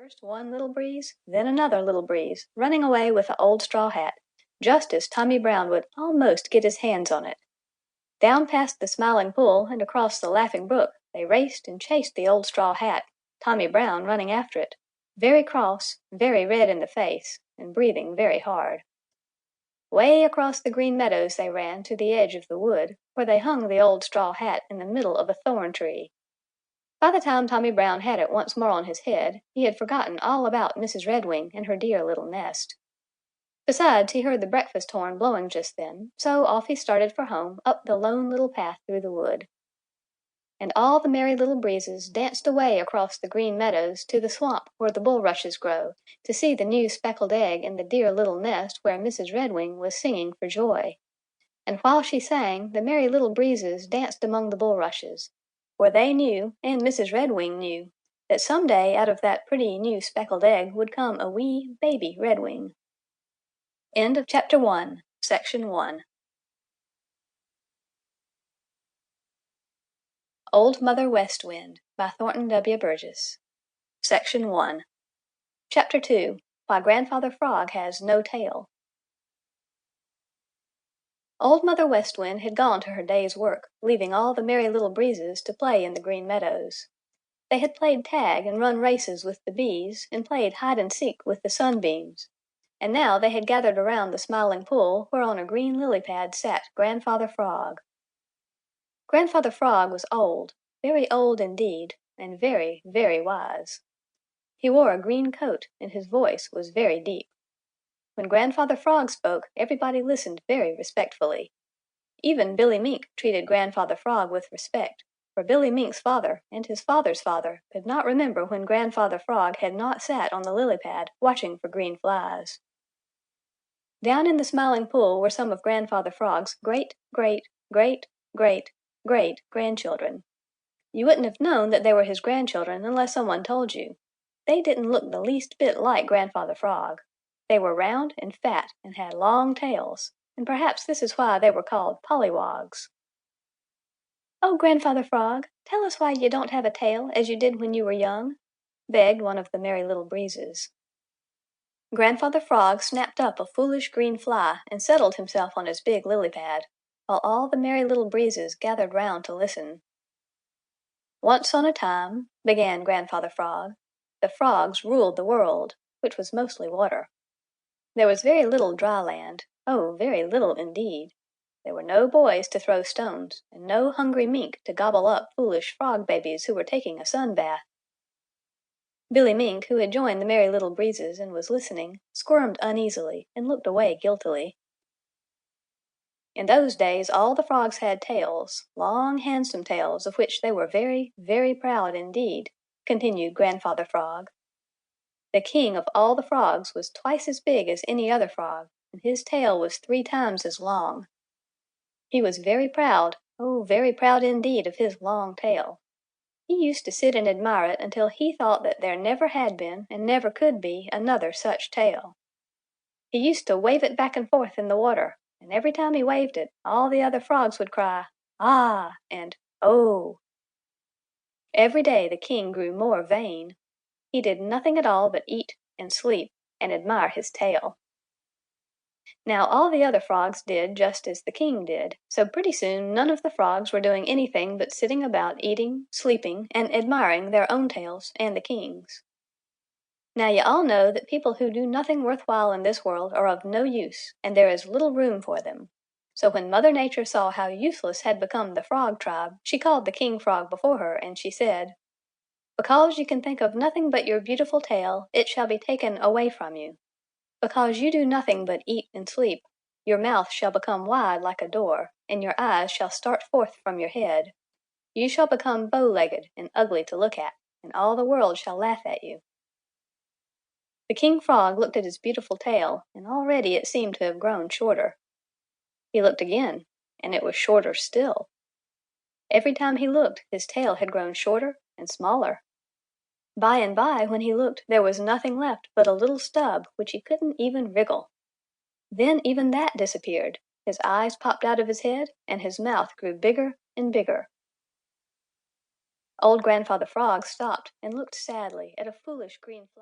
First one little breeze, then another little breeze, running away with the old straw hat, just as Tommy Brown would almost get his hands on it. Down past the Smiling Pool and across the Laughing Brook they raced and chased the old straw hat, Tommy Brown running after it, very cross, very red in the face, and breathing very hard. Way across the Green Meadows they ran to the edge of the wood, where they hung the old straw hat in the middle of a thorn tree. By the time Tommy Brown had it once more on his head, he had forgotten all about Mrs. Redwing and her dear little nest. Besides, he heard the breakfast horn blowing just then, so off he started for home up the Lone Little Path through the wood. And all the Merry Little Breezes danced away across the Green Meadows to the swamp where the bulrushes grow, to see the new speckled egg in the dear little nest where Mrs. Redwing was singing for joy. And while she sang, the Merry Little Breezes danced among the bulrushes, for they knew, and Mrs. Redwing knew, that some day out of that pretty new speckled egg would come a wee baby Redwing. End of Chapter 1, Section 1. Old Mother West Wind by Thornton W. Burgess. Section 1. Chapter 2, Why Grandfather Frog Has No Tail. Old Mother West Wind had gone to her day's work, leaving all the Merry Little Breezes to play in the Green Meadows. They had played tag and run races with the bees and played hide-and-seek with the sunbeams, and now they had gathered around the Smiling Pool where on a green lily pad sat Grandfather Frog. Grandfather Frog was old, very old indeed, and very, very wise. He wore a green coat and his voice was very deep. When Grandfather Frog spoke, everybody listened very respectfully. Even Billy Mink treated Grandfather Frog with respect, for Billy Mink's father and his father's father could not remember when Grandfather Frog had not sat on the lily pad watching for green flies. Down in the Smiling Pool were some of Grandfather Frog's great-great-great-great-great-grandchildren. You wouldn't have known that they were his grandchildren unless someone told you. They didn't look the least bit like Grandfather Frog. They were round and fat and had long tails, and perhaps this is why they were called pollywogs. "Oh, Grandfather Frog, tell us why you don't have a tail as you did when you were young," begged one of the Merry Little Breezes. Grandfather Frog snapped up a foolish green fly and settled himself on his big lily pad, while all the Merry Little Breezes gathered round to listen. "Once on a time," began Grandfather Frog, "the frogs ruled the world, which was mostly water. There was very little dry land, oh, very little indeed. There were no boys to throw stones, and no hungry mink to gobble up foolish frog babies who were taking a sun bath." Billy Mink, who had joined the Merry Little Breezes and was listening, squirmed uneasily and looked away guiltily. "In those days all the frogs had tails, long handsome tails of which they were very, very proud indeed," continued Grandfather Frog. "The king of all the frogs was twice as big as any other frog, and his tail was 3 times as long. He was very proud, oh, very proud indeed of his long tail. He used to sit and admire it until he thought that there never had been and never could be another such tail. He used to wave it back and forth in the water, and every time he waved it, all the other frogs would cry, 'Ah!' and 'Oh!' Every day the king grew more vain. He did nothing at all but eat and sleep and admire his tail. Now all the other frogs did just as the king did, so pretty soon none of the frogs were doing anything but sitting about eating, sleeping, and admiring their own tails and the king's. Now you all know that people who do nothing worth while in this world are of no use, and there is little room for them. So when Mother Nature saw how useless had become the frog tribe, she called the King Frog before her, and she said, 'Because you can think of nothing but your beautiful tail, it shall be taken away from you. Because you do nothing but eat and sleep, your mouth shall become wide like a door, and your eyes shall start forth from your head. You shall become bow-legged and ugly to look at, and all the world shall laugh at you.' The King Frog looked at his beautiful tail, and already it seemed to have grown shorter. He looked again, and it was shorter still. Every time he looked, his tail had grown shorter and smaller. By and by, when he looked, there was nothing left but a little stub which he couldn't even wriggle. Then even that disappeared, his eyes popped out of his head, and his mouth grew bigger and bigger. Old Grandfather Frog stopped and looked sadly at a foolish green fly.